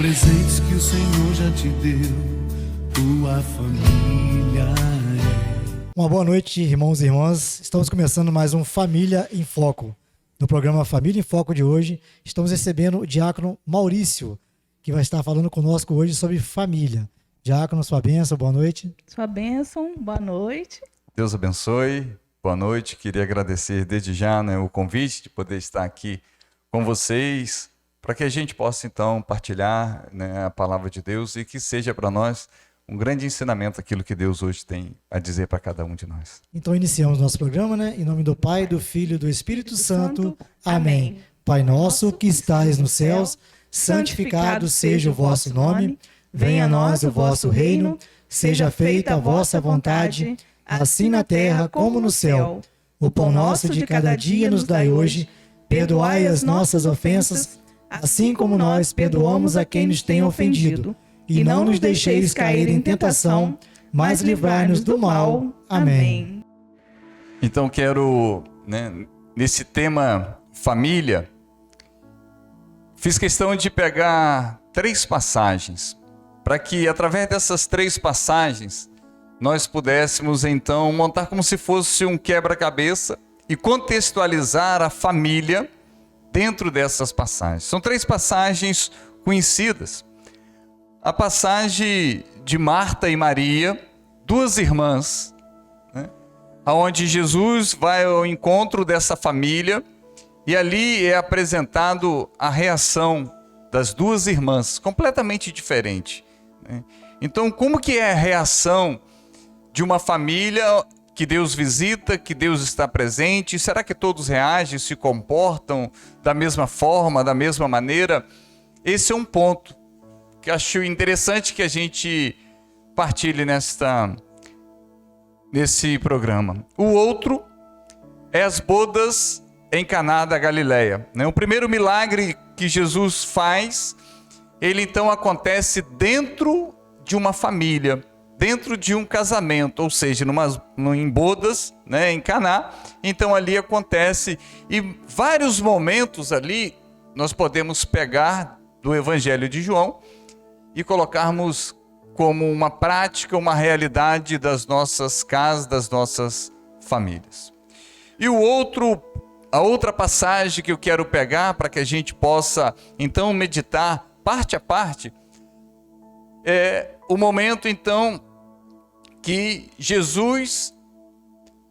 presentes que o Senhor já te deu, tua família é. Uma boa noite, irmãos e irmãs. Estamos começando mais um Família em Foco. No programa Família em Foco de hoje, estamos recebendo o diácono Maurício, que vai estar falando conosco hoje sobre família. Diácono, sua bênção, boa noite. Sua bênção, boa noite. Deus abençoe, boa noite. Queria agradecer desde já o convite de poder estar aqui com vocês, para que a gente possa então partilhar a palavra de Deus e que seja para nós um grande ensinamento aquilo que Deus hoje tem a dizer para cada um de nós. Então iniciamos nosso programa, Em nome do Pai, do Filho e do Espírito Santo. Amém. Pai nosso que estais nos céus, santificado seja o vosso nome. Venha a nós o vosso reino. Seja feita a vossa vontade, assim na terra como no céu. O pão nosso de cada dia nos dai hoje. Perdoai as nossas ofensas, assim como nós perdoamos a quem nos tem ofendido. E não nos deixeis cair em tentação, mas livrai-nos do mal. Amém. Então quero, nesse tema família, fiz questão de pegar 3 passagens, para que através dessas 3 passagens nós pudéssemos então montar como se fosse um quebra-cabeça e contextualizar a família dentro dessas passagens. São 3 passagens conhecidas. A passagem de Marta e Maria, 2 irmãs, onde Jesus vai ao encontro dessa família e ali é apresentado a reação das 2 irmãs, completamente diferente. Então, como que é a reação de uma família que Deus visita, que Deus está presente? Será que todos reagem, se comportam da mesma forma, da mesma maneira? Esse é um ponto que acho interessante que a gente partilhe nesse programa. O outro é as bodas em Caná da Galileia. O primeiro milagre que Jesus faz, ele então acontece dentro de uma família, dentro de um casamento, ou seja, em bodas, em Caná. Então ali acontece, e vários momentos ali nós podemos pegar do Evangelho de João e colocarmos como uma prática, uma realidade das nossas casas, das nossas famílias. E a outra passagem que eu quero pegar para que a gente possa então meditar parte a parte, é o momento então que Jesus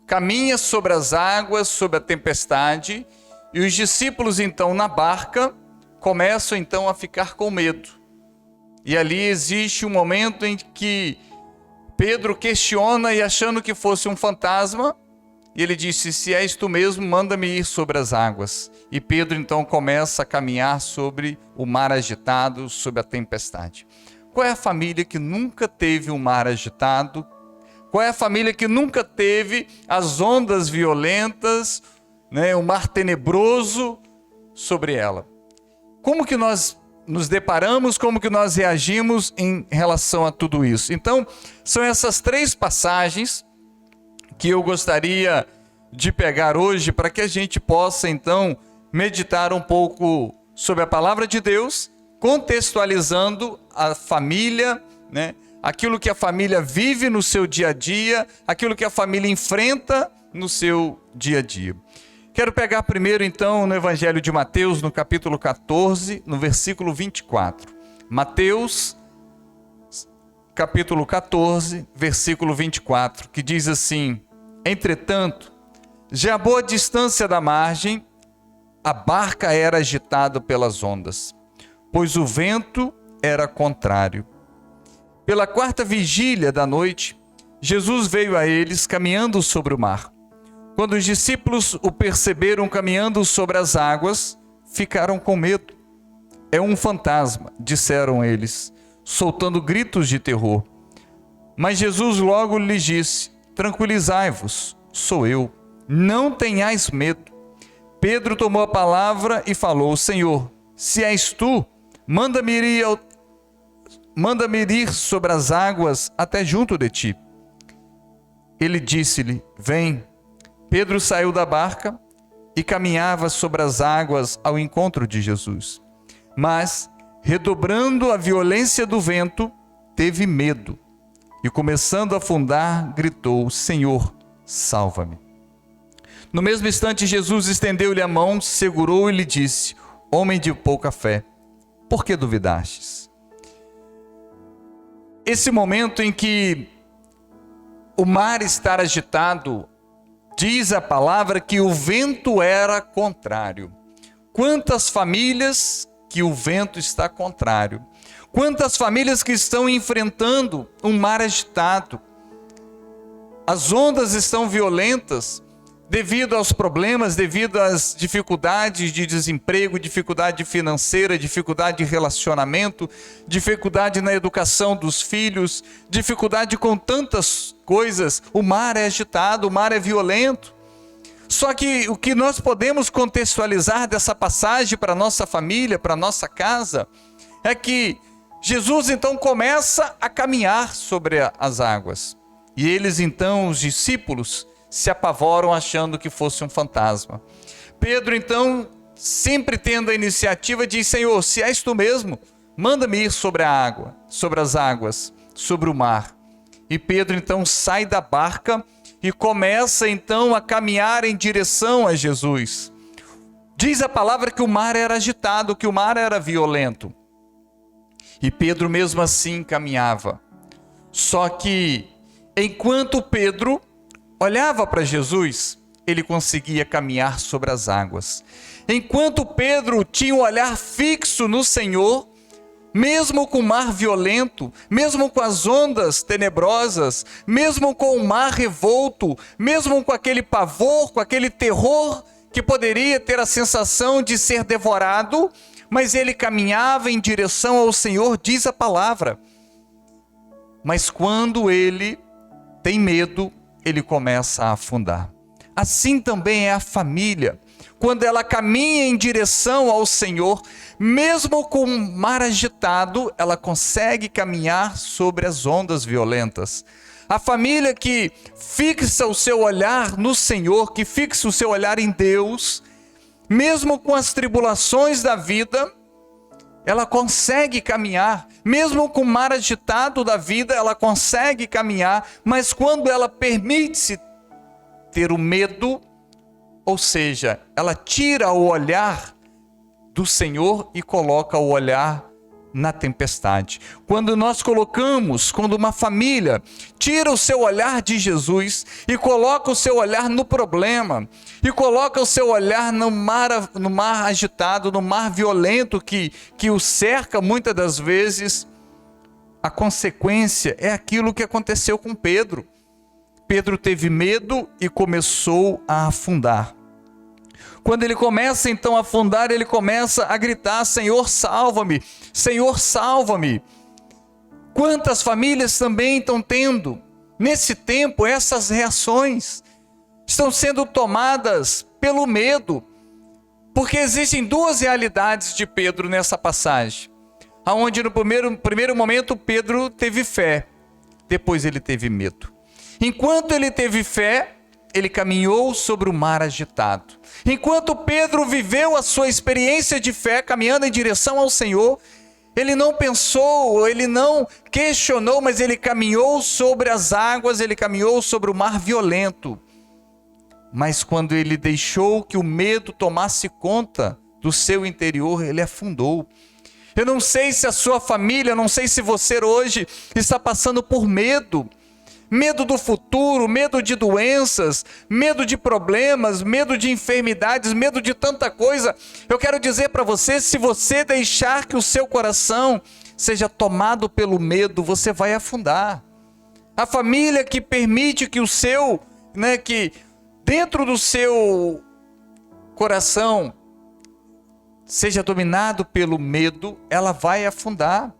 caminha sobre as águas, sobre a tempestade, e os discípulos então na barca começam então a ficar com medo. E ali existe um momento em que Pedro questiona e achando que fosse um fantasma, e ele disse: se és tu mesmo, manda-me ir sobre as águas. E Pedro então começa a caminhar sobre o mar agitado, sobre a tempestade. Qual é a família que nunca teve um mar agitado? Qual é a família que nunca teve as ondas violentas, o mar tenebroso sobre ela? Como que nós nos deparamos, como que nós reagimos em relação a tudo isso? Então, são essas 3 passagens que eu gostaria de pegar hoje para que a gente possa, então, meditar um pouco sobre a palavra de Deus, contextualizando a família, aquilo que a família vive no seu dia a dia, aquilo que a família enfrenta no seu dia a dia. Quero pegar primeiro, então, no Evangelho de Mateus, no capítulo 14, no versículo 24. Mateus, capítulo 14, versículo 24, que diz assim: entretanto, já a boa distância da margem, a barca era agitada pelas ondas, pois o vento era contrário. Pela 4ª vigília da noite, Jesus veio a eles caminhando sobre o mar. Quando os discípulos o perceberam caminhando sobre as águas, ficaram com medo. É um fantasma, disseram eles, soltando gritos de terror. Mas Jesus logo lhes disse: tranquilizai-vos, sou eu, não tenhais medo. Pedro tomou a palavra e falou: Senhor, se és tu, manda-me ir sobre as águas até junto de ti. Ele disse-lhe: vem. Pedro saiu da barca e caminhava sobre as águas ao encontro de Jesus. Mas, redobrando a violência do vento, teve medo e, começando a afundar, gritou: Senhor, salva-me. No mesmo instante, Jesus estendeu-lhe a mão, segurou e lhe disse: Homem de pouca fé, por que duvidastes? Esse momento em que o mar está agitado, diz a palavra que o vento era contrário. Quantas famílias que o vento está contrário? Quantas famílias que estão enfrentando um mar agitado? As ondas estão violentas devido aos problemas, devido às dificuldades de desemprego, dificuldade financeira, dificuldade de relacionamento, dificuldade na educação dos filhos, dificuldade com tantas coisas. O mar é agitado, o mar é violento. Só que o que nós podemos contextualizar dessa passagem para a nossa família, para a nossa casa, é que Jesus então começa a caminhar sobre as águas. E eles então, os discípulos, se apavoram achando que fosse um fantasma. Pedro então, sempre tendo a iniciativa, diz: Senhor, se és tu mesmo, manda-me ir sobre a água, sobre as águas, sobre o mar. E Pedro então sai da barca e começa então a caminhar em direção a Jesus. Diz a palavra que o mar era agitado, que o mar era violento. E Pedro mesmo assim caminhava. Só que enquanto Pedro olhava para Jesus, ele conseguia caminhar sobre as águas. Enquanto Pedro tinha um olhar fixo no Senhor, mesmo com o mar violento, mesmo com as ondas tenebrosas, mesmo com o mar revolto, mesmo com aquele pavor, com aquele terror que poderia ter a sensação de ser devorado, mas ele caminhava em direção ao Senhor, diz a palavra. Mas quando ele tem medo, ele começa a afundar. Assim também é a família. Quando ela caminha em direção ao Senhor, mesmo com o mar agitado, ela consegue caminhar sobre as ondas violentas. A família que fixa o seu olhar no Senhor, que fixa o seu olhar em Deus, mesmo com as tribulações da vida, ela consegue caminhar. Mesmo com o mar agitado da vida, ela consegue caminhar. Mas quando ela permite-se ter o medo, ou seja, ela tira o olhar do Senhor e coloca o olhar na tempestade. Quando uma família tira o seu olhar de Jesus e coloca o seu olhar no problema, e coloca o seu olhar no mar agitado, no mar violento que o cerca muitas das vezes, a consequência é aquilo que aconteceu com Pedro. Pedro teve medo e começou a afundar. Quando ele começa então a afundar, ele começa a gritar: Senhor, salva-me! Senhor, salva-me! Quantas famílias também estão tendo, nesse tempo, essas reações? Estão sendo tomadas pelo medo, porque existem duas realidades de Pedro nessa passagem. Onde no primeiro momento Pedro teve fé, depois ele teve medo. Enquanto ele teve fé, ele caminhou sobre o mar agitado. Enquanto Pedro viveu a sua experiência de fé, caminhando em direção ao Senhor, ele não pensou, ele não questionou, mas ele caminhou sobre as águas, ele caminhou sobre o mar violento. Mas quando ele deixou que o medo tomasse conta do seu interior, ele afundou. Eu não sei se a sua família, não sei se você hoje está passando por medo. Medo do futuro, medo de doenças, medo de problemas, medo de enfermidades, medo de tanta coisa. Eu quero dizer para você, se você deixar que o seu coração seja tomado pelo medo, você vai afundar. A família que permite que que dentro do seu coração seja dominado pelo medo, ela vai afundar.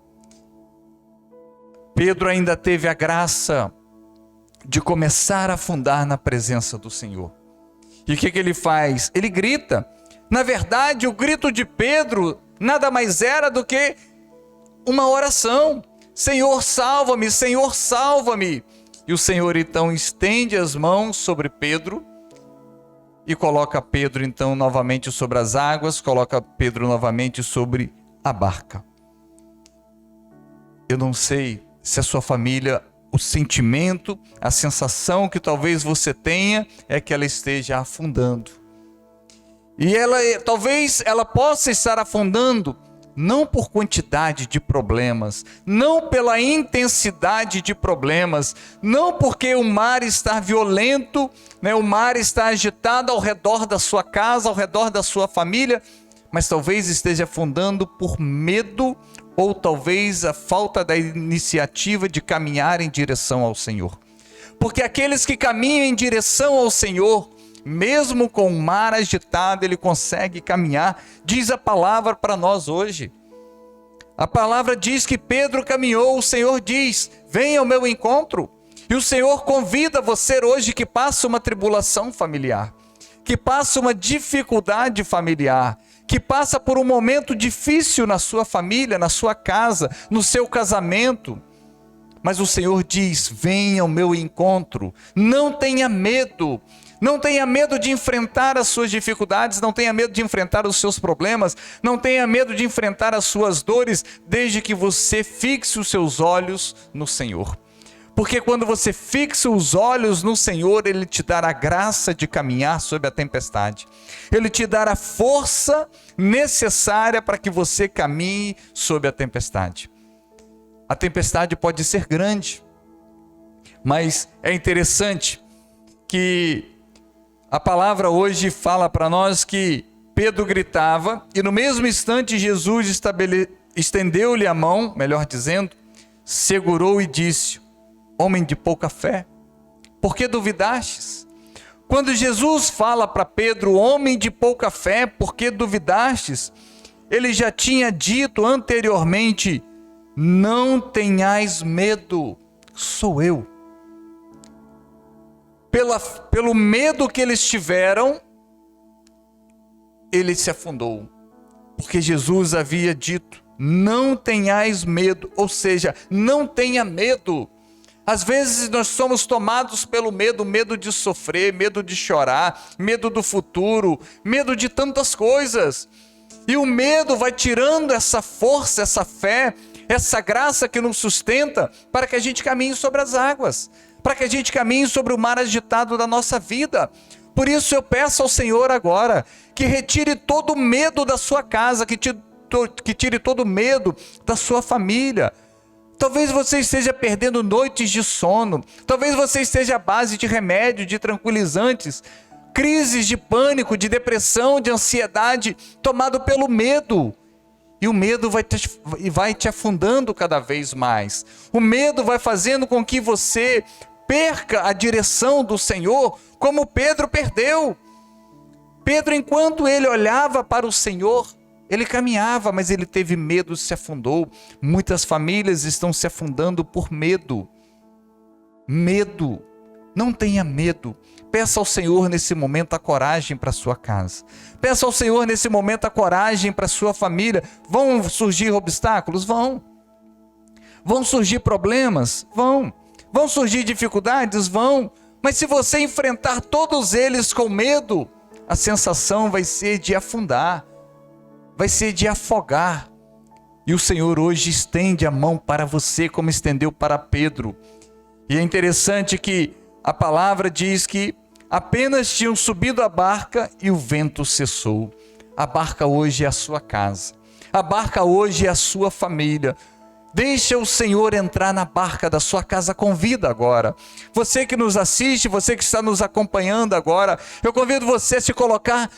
Pedro ainda teve a graça de começar a afundar na presença do Senhor. E o que ele faz? Ele grita. Na verdade, o grito de Pedro nada mais era do que uma oração: Senhor, salva-me, Senhor, salva-me. E o Senhor então estende as mãos sobre Pedro e coloca Pedro então novamente sobre as águas, coloca Pedro novamente sobre a barca. eu não sei se a sua família, o sentimento, a sensação que talvez você tenha é que ela esteja afundando. E talvez ela possa estar afundando não por quantidade de problemas, não pela intensidade de problemas, não porque o mar está violento, né? O mar está agitado ao redor da sua casa, ao redor da sua família, mas talvez esteja afundando por medo ou talvez a falta da iniciativa de caminhar em direção ao Senhor. Porque aqueles que caminham em direção ao Senhor, mesmo com o mar agitado, ele consegue caminhar. Diz a palavra para nós hoje. A palavra diz que Pedro caminhou, o Senhor diz, venha ao meu encontro. E o Senhor convida você hoje que passa uma tribulação familiar, que passa uma dificuldade familiar, que passa por um momento difícil na sua família, na sua casa, no seu casamento. Mas o Senhor diz, venha ao meu encontro, não tenha medo. Não tenha medo de enfrentar as suas dificuldades, não tenha medo de enfrentar os seus problemas, não tenha medo de enfrentar as suas dores, desde que você fixe os seus olhos no Senhor. Porque quando você fixa os olhos no Senhor, Ele te dará a graça de caminhar sob a tempestade. Ele te dará a força necessária para que você caminhe sob a tempestade. A tempestade pode ser grande, mas é interessante que a palavra hoje fala para nós que Pedro gritava e no mesmo instante Jesus estendeu-lhe a mão, melhor dizendo, segurou e disse, homem de pouca fé, por que duvidastes? Quando Jesus fala para Pedro, homem de pouca fé, por que duvidastes? Ele já tinha dito anteriormente, não tenhais medo, sou eu. Pelo medo que eles tiveram, ele se afundou. Porque Jesus havia dito, não tenhais medo, ou seja, não tenha medo. Às vezes nós somos tomados pelo medo, medo de sofrer, medo de chorar, medo do futuro, medo de tantas coisas. E o medo vai tirando essa força, essa fé, essa graça que nos sustenta para que a gente caminhe sobre as águas, para que a gente caminhe sobre o mar agitado da nossa vida. Por isso eu peço ao Senhor agora, que retire todo o medo da sua casa, que tire todo o medo da sua família. Talvez você esteja perdendo noites de sono, talvez você esteja à base de remédio, de tranquilizantes, crises de pânico, de depressão, de ansiedade, tomado pelo medo. E o medo vai te afundando cada vez mais. O medo vai fazendo com que você perca a direção do Senhor, como Pedro perdeu. Pedro, enquanto ele olhava para o Senhor, ele caminhava, mas ele teve medo, se afundou. Muitas famílias estão se afundando por medo. Medo. Não tenha medo. Peça ao Senhor nesse momento a coragem para a sua casa. Peça ao Senhor nesse momento a coragem para a sua família. Vão surgir obstáculos? Vão. Vão surgir problemas? Vão. Vão surgir dificuldades? Vão. Mas se você enfrentar todos eles com medo, a sensação vai ser de afundar, vai ser de afogar. E o Senhor hoje estende a mão para você, como estendeu para Pedro. E é interessante que a palavra diz que apenas tinham subido a barca e o vento cessou. A barca hoje é a sua casa. A barca hoje é a sua família. Deixa o Senhor entrar na barca da sua casa, convida agora. Você que nos assiste, você que está nos acompanhando agora, eu convido você a se colocar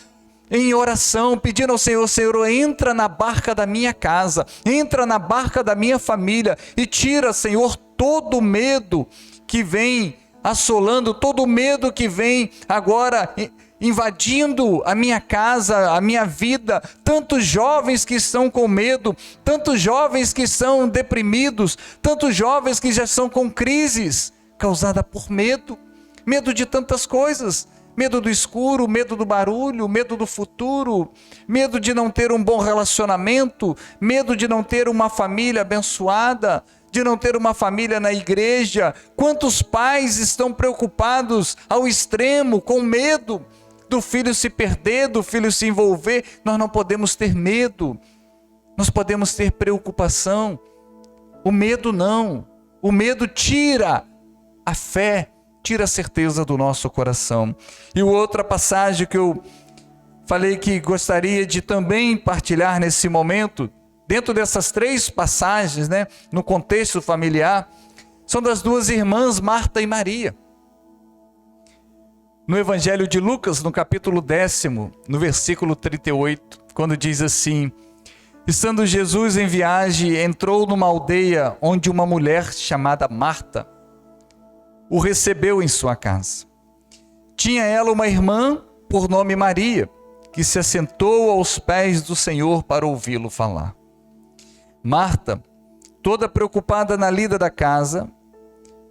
em oração, pedindo ao Senhor, Senhor, entra na barca da minha casa, entra na barca da minha família e tira, Senhor, todo o medo que vem assolando, todo o medo que vem agora invadindo a minha casa, a minha vida. Tantos jovens que estão com medo, tantos jovens que estão deprimidos, tantos jovens que já estão com crises causada por medo, medo de tantas coisas, medo do escuro, medo do barulho, medo do futuro, medo de não ter um bom relacionamento, medo de não ter uma família abençoada, de não ter uma família na igreja. Quantos pais estão preocupados ao extremo, com medo do filho se perder, do filho se envolver? Nós não podemos ter medo, nós podemos ter preocupação. O medo não. O medo tira a fé, tira a certeza do nosso coração. E outra passagem que eu falei que gostaria de também partilhar nesse momento, dentro dessas 3 passagens, né, no contexto familiar, são das 2 irmãs, Marta e Maria. No Evangelho de Lucas, no capítulo 10, no versículo 38, quando diz assim: estando Jesus em viagem, entrou numa aldeia onde uma mulher chamada Marta o recebeu em sua casa. Tinha ela uma irmã por nome Maria, que se assentou aos pés do Senhor para ouvi-lo falar. Marta, toda preocupada na lida da casa,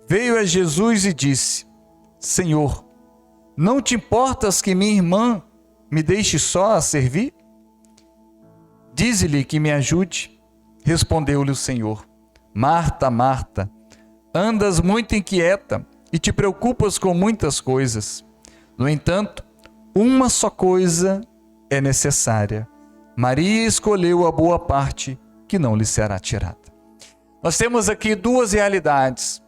veio a Jesus e disse: Senhor, não te importas que minha irmã me deixe só a servir? Dize-lhe que me ajude. Respondeu-lhe o Senhor: Marta, Marta, andas muito inquieta e te preocupas com muitas coisas. No entanto, uma só coisa é necessária. Maria escolheu a boa parte, que não lhe será tirada. Nós temos aqui 2 realidades,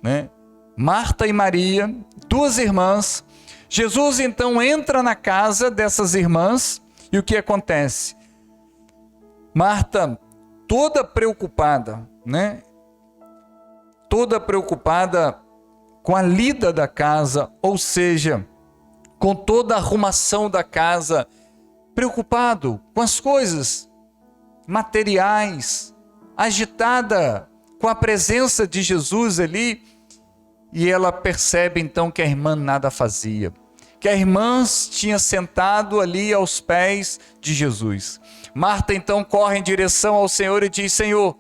né? Marta e Maria, 2 irmãs. Jesus então entra na casa dessas irmãs e o que acontece? Marta, toda preocupada, né? Toda preocupada com a lida da casa, ou seja, com toda a arrumação da casa, preocupado com as coisas materiais, agitada com a presença de Jesus ali, e ela percebe então que a irmã nada fazia, que a irmã tinha sentado ali aos pés de Jesus. Marta então corre em direção ao Senhor e diz: Senhor,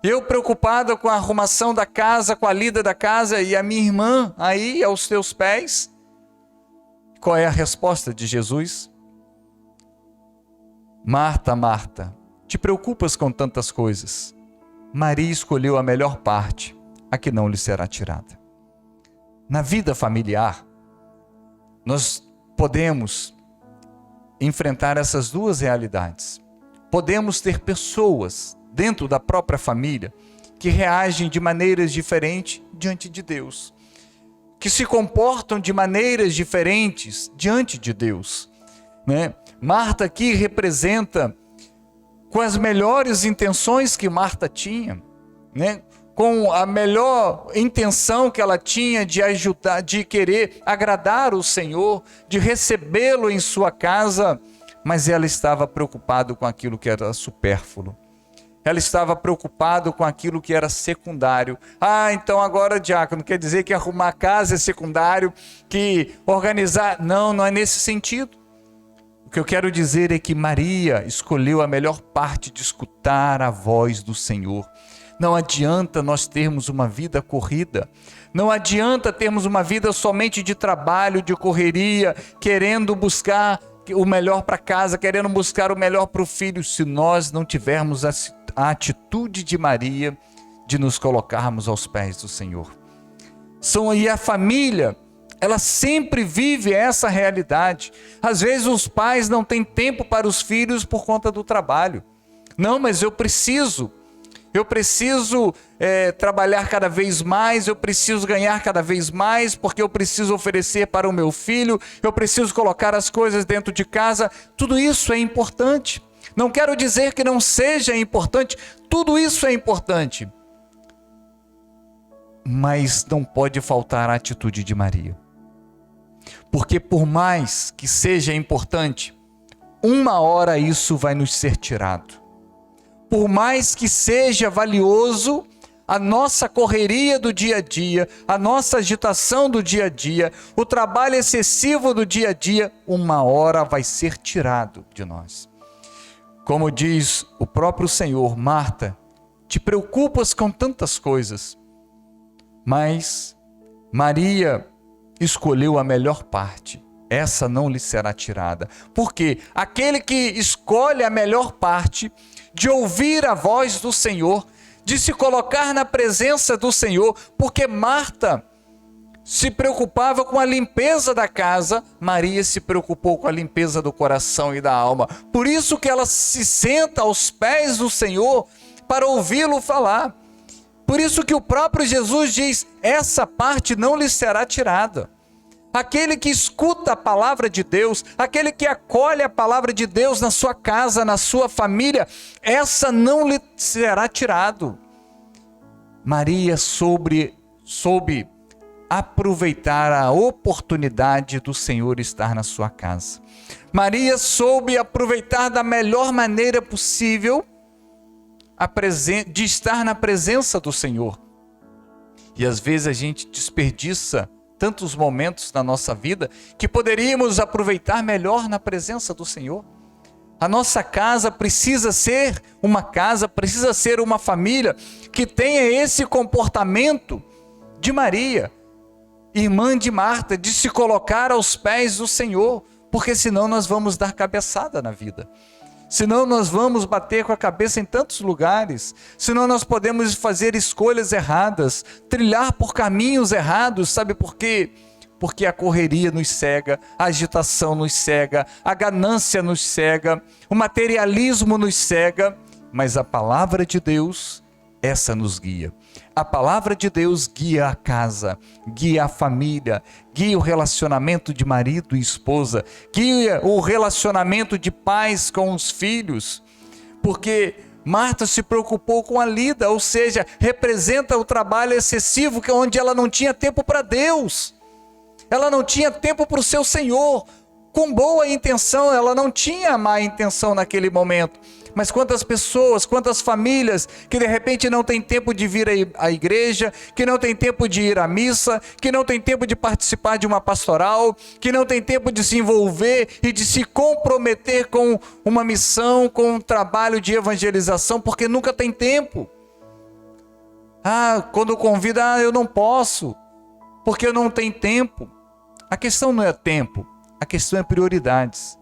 eu preocupada com a arrumação da casa, com a lida da casa, e a minha irmã aí aos teus pés. Qual é a resposta de Jesus? Marta, Marta, te preocupas com tantas coisas. Maria escolheu a melhor parte, a que não lhe será tirada. Na vida familiar, nós podemos enfrentar essas 2 realidades. Podemos ter pessoas dentro da própria família que reagem de maneiras diferentes diante de Deus, que se comportam de maneiras diferentes diante de Deus, né? Marta aqui representa, com as melhores intenções que Marta tinha, né? Com a melhor intenção que ela tinha de ajudar, de querer agradar o Senhor, de recebê-lo em sua casa, mas ela estava preocupada com aquilo que era supérfluo. Ela estava preocupada com aquilo que era secundário. Ah, então agora, diácono, quer dizer que arrumar a casa é secundário, que organizar... Não, não é nesse sentido. O que eu quero dizer é que Maria escolheu a melhor parte de escutar a voz do Senhor. Não adianta nós termos uma vida corrida. Não adianta termos uma vida somente de trabalho, de correria, querendo buscar o melhor para casa, querendo buscar o melhor para o filho, se nós não tivermos a atitude de Maria de nos colocarmos aos pés do Senhor. E a família, ela sempre vive essa realidade. Às vezes os pais não têm tempo para os filhos por conta do trabalho. Não, mas eu preciso trabalhar cada vez mais, eu preciso ganhar cada vez mais, porque eu preciso oferecer para o meu filho, eu preciso colocar as coisas dentro de casa. Tudo isso é importante. Não quero dizer que não seja importante, tudo isso é importante. Mas não pode faltar a atitude de Maria. Porque por mais que seja importante, uma hora isso vai nos ser tirado. Por mais que seja valioso, a nossa correria do dia a dia, a nossa agitação do dia a dia, o trabalho excessivo do dia a dia, uma hora vai ser tirado de nós. Como diz o próprio Senhor: Marta, te preocupas com tantas coisas, mas Maria escolheu a melhor parte. Essa não lhe será tirada. Porque aquele que escolhe a melhor parte de ouvir a voz do Senhor, de se colocar na presença do Senhor, porque Marta se preocupava com a limpeza da casa, Maria se preocupou com a limpeza do coração e da alma. Por isso que ela se senta aos pés do Senhor para ouvi-lo falar. Por isso que o próprio Jesus diz: essa parte não lhe será tirada. Aquele que escuta a palavra de Deus, aquele que acolhe a palavra de Deus na sua casa, na sua família, essa não lhe será tirado. Maria soube aproveitar a oportunidade do Senhor estar na sua casa. Maria soube aproveitar da melhor maneira possível de estar na presença do Senhor. E às vezes a gente desperdiça tantos momentos na nossa vida que poderíamos aproveitar melhor na presença do Senhor. A nossa casa precisa ser uma casa, precisa ser uma família que tenha esse comportamento de Maria, irmã de Marta, de se colocar aos pés do Senhor, porque senão nós vamos dar cabeçada na vida. Senão nós vamos bater com a cabeça em tantos lugares, senão nós podemos fazer escolhas erradas, trilhar por caminhos errados, sabe por quê? Porque a correria nos cega, a agitação nos cega, a ganância nos cega, o materialismo nos cega, mas a palavra de Deus, essa nos guia. A palavra de Deus guia a casa, guia a família, guia o relacionamento de marido e esposa, guia o relacionamento de pais com os filhos, porque Marta se preocupou com a lida, ou seja, representa o trabalho excessivo, onde ela não tinha tempo para Deus, ela não tinha tempo para o seu Senhor. Com boa intenção, ela não tinha má intenção naquele momento. Mas quantas pessoas, quantas famílias que de repente não tem tempo de vir à igreja, que não tem tempo de ir à missa, que não tem tempo de participar de uma pastoral, que não tem tempo de se envolver e de se comprometer com uma missão, com um trabalho de evangelização, porque nunca tem tempo. Quando convida, eu não posso, porque eu não tenho tempo. A questão não é tempo, a questão é prioridades.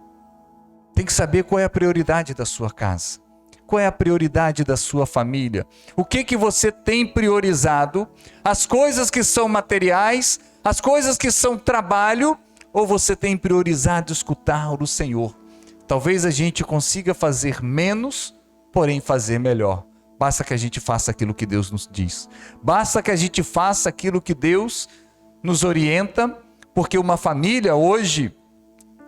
Tem que saber qual é a prioridade da sua casa, qual é a prioridade da sua família, o que você tem priorizado, as coisas que são materiais, as coisas que são trabalho, ou você tem priorizado escutar o Senhor. Talvez a gente consiga fazer menos, porém fazer melhor. Basta que a gente faça aquilo que Deus nos diz, basta que a gente faça aquilo que Deus nos orienta, porque uma família hoje,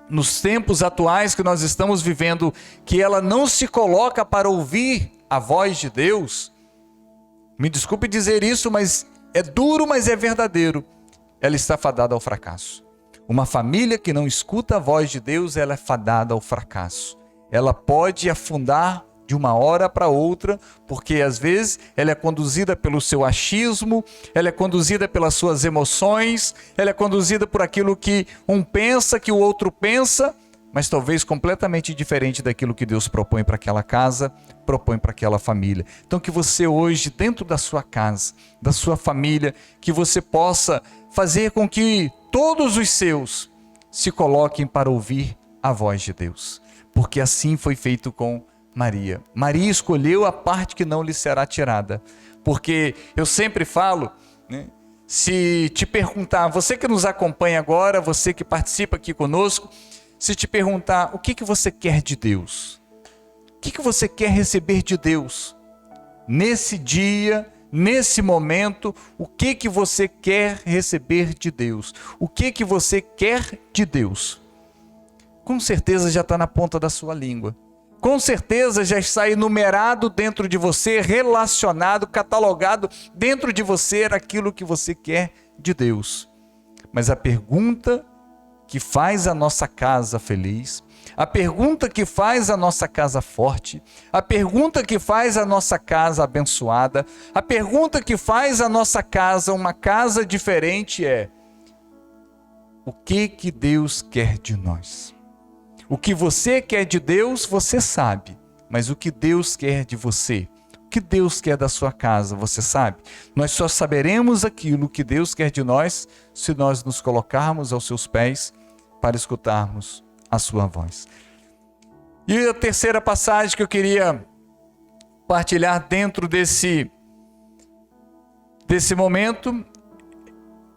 nos tempos atuais que nós estamos vivendo, que ela não se coloca para ouvir a voz de Deus, me desculpe dizer isso, mas é duro, mas é verdadeiro, ela está fadada ao fracasso. Uma família que não escuta a voz de Deus, ela é fadada ao fracasso. Ela pode afundar de uma hora para outra, porque às vezes ela é conduzida pelo seu achismo, ela é conduzida pelas suas emoções, ela é conduzida por aquilo que um pensa, que o outro pensa, mas talvez completamente diferente daquilo que Deus propõe para aquela casa, propõe para aquela família. Então que você hoje, dentro da sua casa, da sua família, que você possa fazer com que todos os seus se coloquem para ouvir a voz de Deus, porque assim foi feito com Maria. Maria escolheu a parte que não lhe será tirada, porque eu sempre falo, né, se te perguntar, você que nos acompanha agora, você que participa aqui conosco, se te perguntar o que você quer de Deus, o que você quer receber de Deus, nesse dia, nesse momento, o que você quer receber de Deus, o que você quer de Deus, com certeza já está na ponta da sua língua. Com certeza já está enumerado dentro de você, relacionado, catalogado dentro de você aquilo que você quer de Deus. Mas a pergunta que faz a nossa casa feliz, a pergunta que faz a nossa casa forte, a pergunta que faz a nossa casa abençoada, a pergunta que faz a nossa casa uma casa diferente é: o que Deus quer de nós? O que você quer de Deus, você sabe, mas o que Deus quer de você, o que Deus quer da sua casa, você sabe? Nós só saberemos aquilo que Deus quer de nós se nós nos colocarmos aos seus pés para escutarmos a sua voz. E a terceira passagem que eu queria partilhar dentro desse momento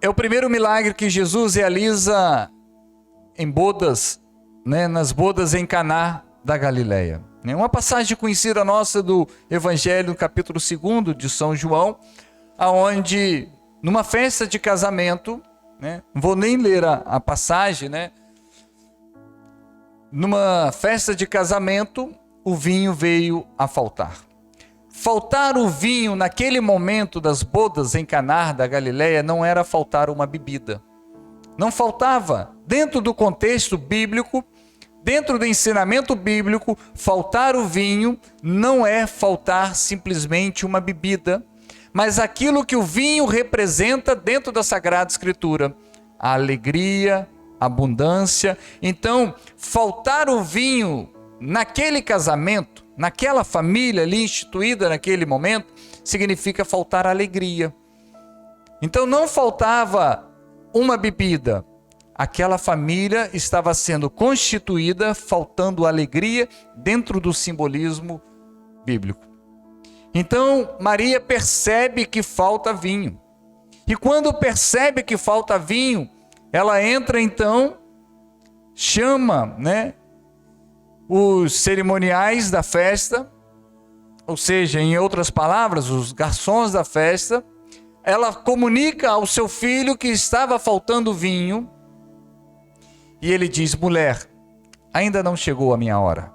é o primeiro milagre que Jesus realiza em bodas, nas bodas em Caná da Galileia. Uma passagem conhecida nossa do Evangelho, no capítulo 2 de São João, aonde numa festa de casamento, não vou nem ler a passagem, numa festa de casamento, o vinho veio a faltar. Faltar o vinho naquele momento das bodas em Caná da Galileia não era faltar uma bebida. Não faltava, dentro do contexto bíblico, dentro do ensinamento bíblico, faltar o vinho não é faltar simplesmente uma bebida, mas aquilo que o vinho representa dentro da Sagrada Escritura, a alegria, a abundância. Então, faltar o vinho naquele casamento, naquela família ali instituída naquele momento, significa faltar alegria. Então não faltava uma bebida, aquela família estava sendo constituída, faltando alegria dentro do simbolismo bíblico. Então Maria percebe que falta vinho. E quando percebe que falta vinho, ela entra então, chama, os cerimoniais da festa, ou seja, em outras palavras, os garçons da festa. Ela comunica ao seu filho que estava faltando vinho, e ele diz: mulher, ainda não chegou a minha hora.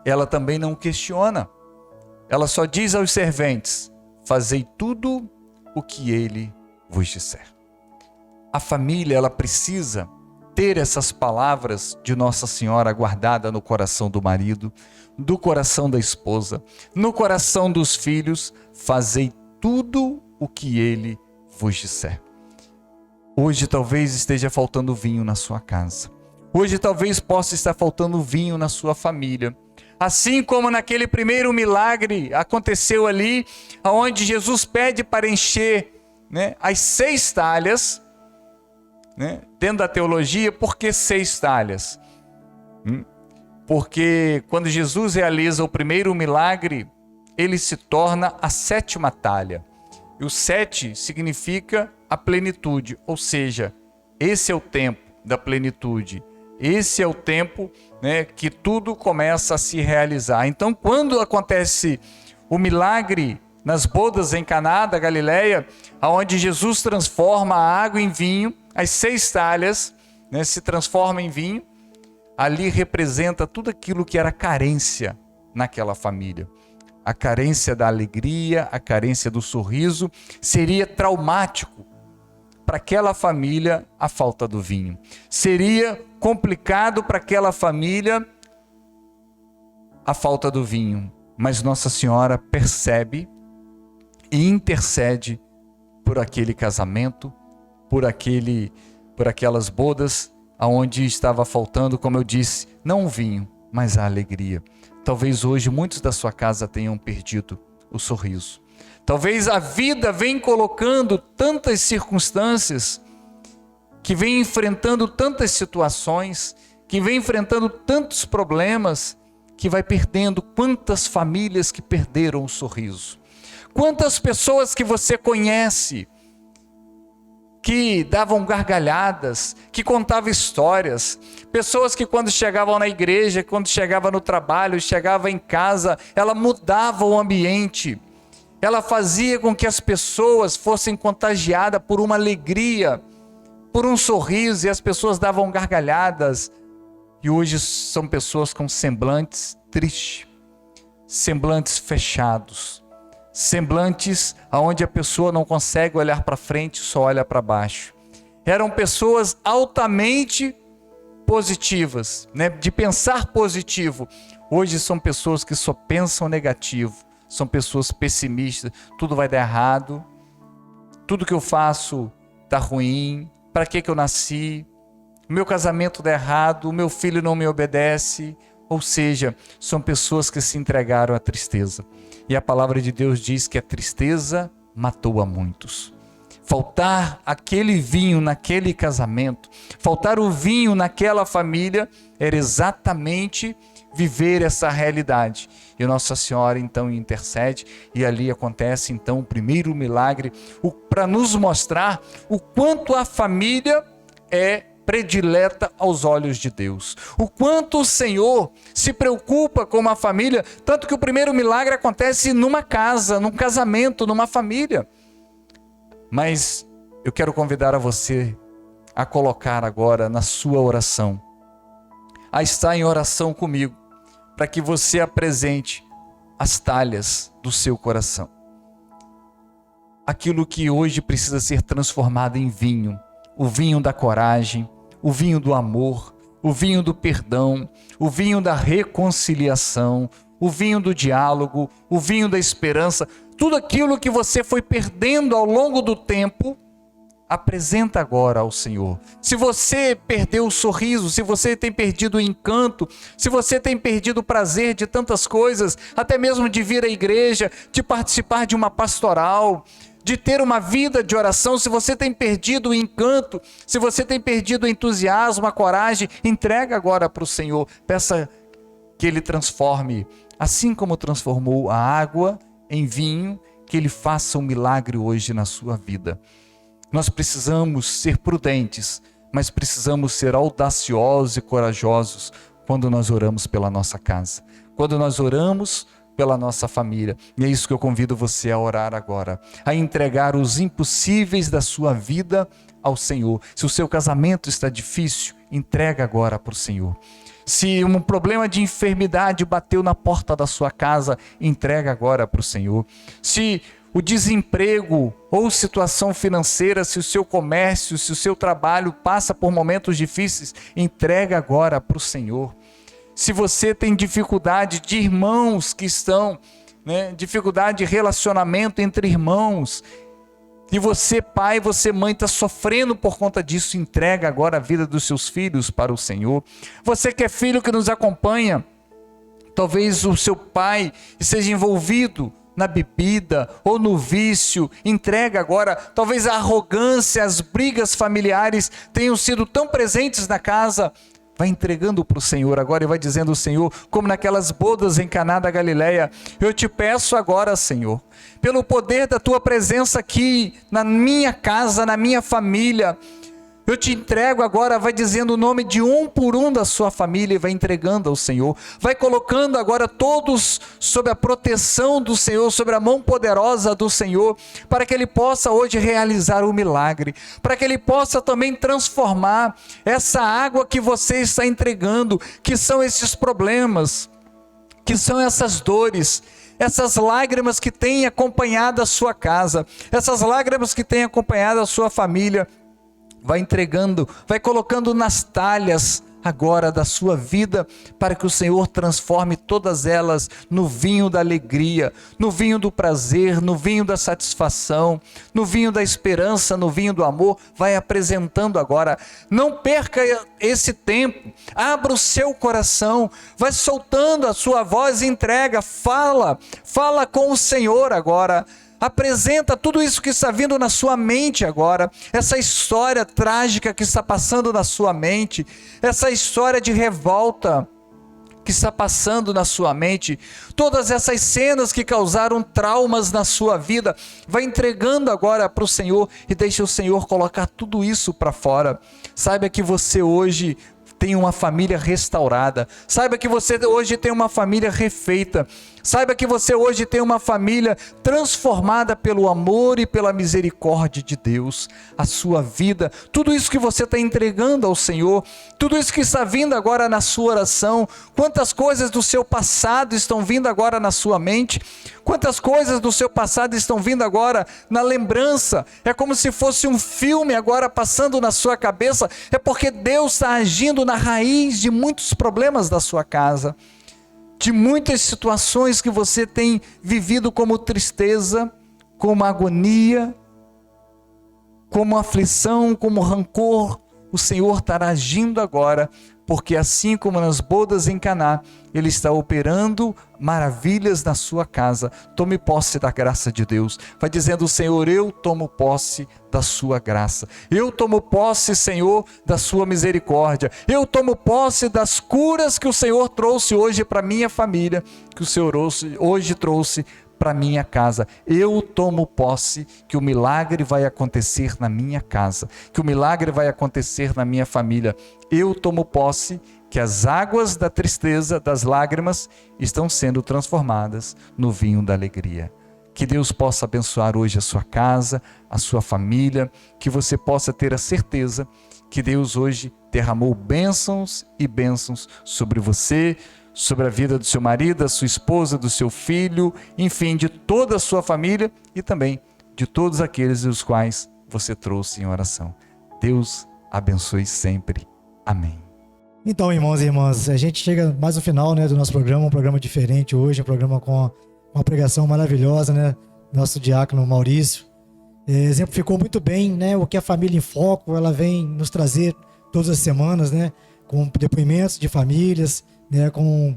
Ela também não questiona, ela só diz aos serventes: fazei tudo o que ele vos disser. A família, ela precisa ter essas palavras de Nossa Senhora guardada no coração do marido, do coração da esposa, no coração dos filhos: fazei tudo o que ele vos disser. Hoje talvez esteja faltando vinho na sua casa. Hoje talvez possa estar faltando vinho na sua família. Assim como naquele primeiro milagre aconteceu ali, onde Jesus pede para encher as 6 talhas, dentro da teologia. Por que 6 talhas? Porque quando Jesus realiza o primeiro milagre, ele se torna a 7ª talha. E o 7 significa a plenitude, ou seja, esse é o tempo da plenitude. Esse é o tempo que tudo começa a se realizar. Então, quando acontece o milagre nas bodas em Caná da Galileia, onde Jesus transforma a água em vinho, as 6 talhas se transformam em vinho, ali representa tudo aquilo que era carência naquela família. A carência da alegria, a carência do sorriso. Seria traumático para aquela família a falta do vinho. Seria complicado para aquela família a falta do vinho. Mas Nossa Senhora percebe e intercede por aquele casamento, por aquelas bodas aonde estava faltando, como eu disse, não o vinho, mas a alegria. Talvez hoje muitos da sua casa tenham perdido o sorriso. Talvez a vida venha colocando tantas circunstâncias, que vem enfrentando tantas situações, que vem enfrentando tantos problemas, que vai perdendo. Quantas famílias que perderam o sorriso. Quantas pessoas que você conhece, que davam gargalhadas, que contavam histórias, pessoas que quando chegavam na igreja, quando chegavam no trabalho, chegavam em casa, ela mudava o ambiente, ela fazia com que as pessoas fossem contagiadas por uma alegria, por um sorriso, e as pessoas davam gargalhadas. E hoje são pessoas com semblantes tristes, semblantes fechados, semblantes onde a pessoa não consegue olhar para frente, só olha para baixo. Eram pessoas altamente positivas, de pensar positivo. Hoje são pessoas que só pensam negativo, são pessoas pessimistas. Tudo vai dar errado, tudo que eu faço está ruim, para que eu nasci, o meu casamento dá errado, o meu filho não me obedece. Ou seja, são pessoas que se entregaram à tristeza. E a palavra de Deus diz que a tristeza matou a muitos. Faltar aquele vinho naquele casamento, faltar o vinho naquela família, era exatamente viver essa realidade. E Nossa Senhora então intercede, e ali acontece então o primeiro milagre, para nos mostrar o quanto a família é predileta aos olhos de Deus. O quanto o Senhor se preocupa com uma família, tanto que o primeiro milagre acontece numa casa, num casamento, numa família. Mas eu quero convidar a você a colocar agora na sua oração, a estar em oração comigo, para que você apresente as talhas do seu coração. Aquilo que hoje precisa ser transformado em vinho, o vinho da coragem, o vinho do amor, o vinho do perdão, o vinho da reconciliação, o vinho do diálogo, o vinho da esperança, tudo aquilo que você foi perdendo ao longo do tempo, apresenta agora ao Senhor. Se você perdeu o sorriso, se você tem perdido o encanto, se você tem perdido o prazer de tantas coisas, até mesmo de vir à igreja, de participar de uma pastoral, de ter uma vida de oração, se você tem perdido o encanto, se você tem perdido o entusiasmo, a coragem, entrega agora para o Senhor. Peça que Ele transforme, assim como transformou a água em vinho, que Ele faça um milagre hoje na sua vida. Nós precisamos ser prudentes, mas precisamos ser audaciosos e corajosos quando nós oramos pela nossa casa, quando nós oramos pela nossa família. E é isso que eu convido você a orar agora, a entregar os impossíveis da sua vida ao Senhor. Se o seu casamento está difícil, entrega agora para o Senhor. Se um problema de enfermidade bateu na porta da sua casa, entrega agora para o Senhor. Se o desemprego ou situação financeira, se o seu comércio, se o seu trabalho passa por momentos difíceis, entrega agora para o Senhor. Se você tem dificuldade de irmãos que estão, dificuldade de relacionamento entre irmãos, e você pai, você mãe está sofrendo por conta disso, entrega agora a vida dos seus filhos para o Senhor. Você que é filho que nos acompanha, talvez o seu pai esteja envolvido na bebida ou no vício, entrega agora. Talvez a arrogância, as brigas familiares tenham sido tão presentes na casa, vai entregando para o Senhor agora e vai dizendo ao Senhor, como naquelas bodas em Caná da Galileia: eu te peço agora, Senhor, pelo poder da tua presença aqui na minha casa, na minha família, eu te entrego agora. Vai dizendo o nome de um por um da sua família e vai entregando ao Senhor. Vai colocando agora todos sob a proteção do Senhor, sobre a mão poderosa do Senhor, para que Ele possa hoje realizar o milagre, para que Ele possa também transformar essa água que você está entregando, que são esses problemas, que são essas dores, essas lágrimas que têm acompanhado a sua casa, essas lágrimas que têm acompanhado a sua família. Vai entregando, vai colocando nas talhas agora da sua vida, para que o Senhor transforme todas elas no vinho da alegria, no vinho do prazer, no vinho da satisfação, no vinho da esperança, no vinho do amor. Vai apresentando agora. Não perca esse tempo, abra o seu coração, vai soltando a sua voz e entrega, fala com o Senhor agora. Apresenta tudo isso que está vindo na sua mente agora, essa história trágica que está passando na sua mente, essa história de revolta que está passando na sua mente, todas essas cenas que causaram traumas na sua vida. Vai entregando agora para o Senhor e deixa o Senhor colocar tudo isso para fora. Saiba que você hoje tem uma família restaurada, saiba que você hoje tem uma família refeita, saiba que você hoje tem uma família transformada pelo amor e pela misericórdia de Deus. A sua vida, tudo isso que você está entregando ao Senhor, tudo isso que está vindo agora na sua oração, quantas coisas do seu passado estão vindo agora na sua mente, quantas coisas do seu passado estão vindo agora na lembrança. É como se fosse um filme agora passando na sua cabeça. É porque Deus está agindo na raiz de muitos problemas da sua casa, de muitas situações que você tem vivido como tristeza, como agonia, como aflição, como rancor. O Senhor estará agindo agora, porque assim como nas bodas em Caná, Ele está operando maravilhas na sua casa. Tome posse da graça de Deus. Vai dizendo: Senhor, eu tomo posse da sua graça. Eu tomo posse, Senhor, da sua misericórdia. Eu tomo posse das curas que o Senhor trouxe hoje para minha família, que o Senhor hoje trouxe para minha casa. Eu tomo posse que o milagre vai acontecer na minha casa, que o milagre vai acontecer na minha família. Eu tomo posse que as águas da tristeza, das lágrimas, estão sendo transformadas no vinho da alegria. Que Deus possa abençoar hoje a sua casa, a sua família, que você possa ter a certeza que Deus hoje derramou bênçãos e bênçãos sobre você, sobre a vida do seu marido, da sua esposa, do seu filho, enfim, de toda a sua família e também de todos aqueles os quais você trouxe em oração. Deus abençoe sempre. Amém. Então, irmãos e irmãs, a gente chega mais no final, né, do nosso programa, um programa diferente hoje, um programa com uma pregação maravilhosa, né, nosso diácono Maurício. Exemplificou muito bem, né, o que a Família em Foco, ela vem nos trazer todas as semanas, né, com depoimentos de famílias, né, com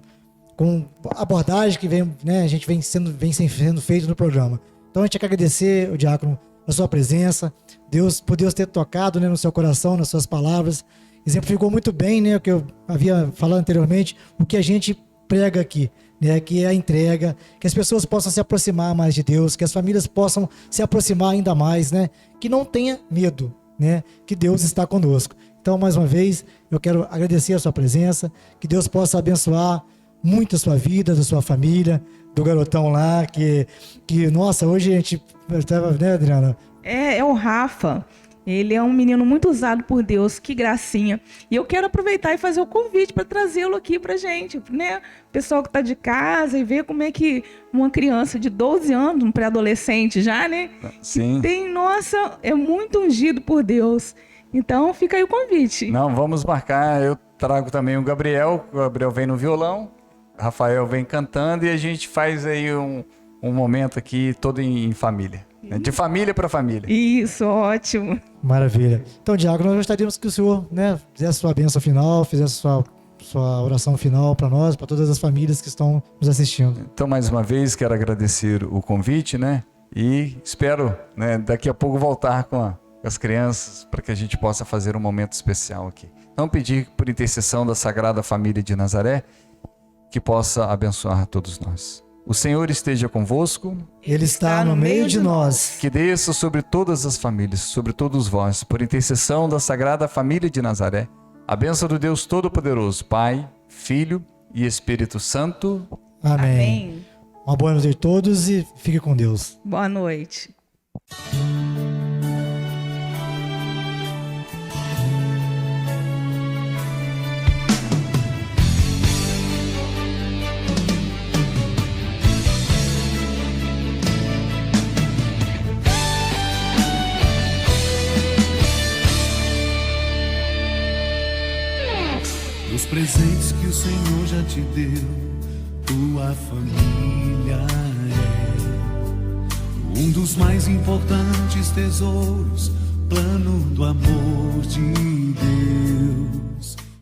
abordagem que vem, né, a gente vem sendo feito no programa. Então a gente quer agradecer o diácono a sua presença, por Deus ter tocado, né, no seu coração, nas suas palavras. Exemplificou muito bem, né, o que eu havia falado anteriormente, o que a gente prega aqui, né, que é a entrega, que as pessoas possam se aproximar mais de Deus, que as famílias possam se aproximar ainda mais, né, que não tenha medo, né, que Deus está conosco. Então, mais uma vez, eu quero agradecer a sua presença, que Deus possa abençoar muito a sua vida, da sua família, do garotão lá, que nossa, hoje a gente estava, né, Adriana? É o Rafa. Ele é um menino muito usado por Deus, que gracinha. E eu quero aproveitar e fazer o convite para trazê-lo aqui pra gente, né? O pessoal que tá de casa e ver como é que uma criança de 12 anos, um pré-adolescente já, né? Sim. Nossa, é muito ungido por Deus. Então fica aí o convite. Não, vamos marcar. Eu trago também o Gabriel vem no violão, o Rafael vem cantando e a gente faz aí um momento aqui todo em família. De família para família. Isso, ótimo. Maravilha. Então, diácono, nós gostaríamos que o senhor, né, fizesse sua bênção final, fizesse sua oração final para nós, para todas as famílias que estão nos assistindo. Então, mais uma vez, quero agradecer o convite, né? E espero, né, daqui a pouco voltar com as crianças para que a gente possa fazer um momento especial aqui. Então, pedir por intercessão da Sagrada Família de Nazaré que possa abençoar todos nós. O Senhor esteja convosco. Ele está no meio de nós. Que desça sobre todas as famílias, sobre todos vós, por intercessão da Sagrada Família de Nazaré, a bênção do Deus Todo-Poderoso, Pai, Filho e Espírito Santo. Amém. Amém. Uma boa noite a todos e fique com Deus. Boa noite. Os presentes que o Senhor já te deu, tua família é um dos mais importantes tesouros, plano do amor de Deus.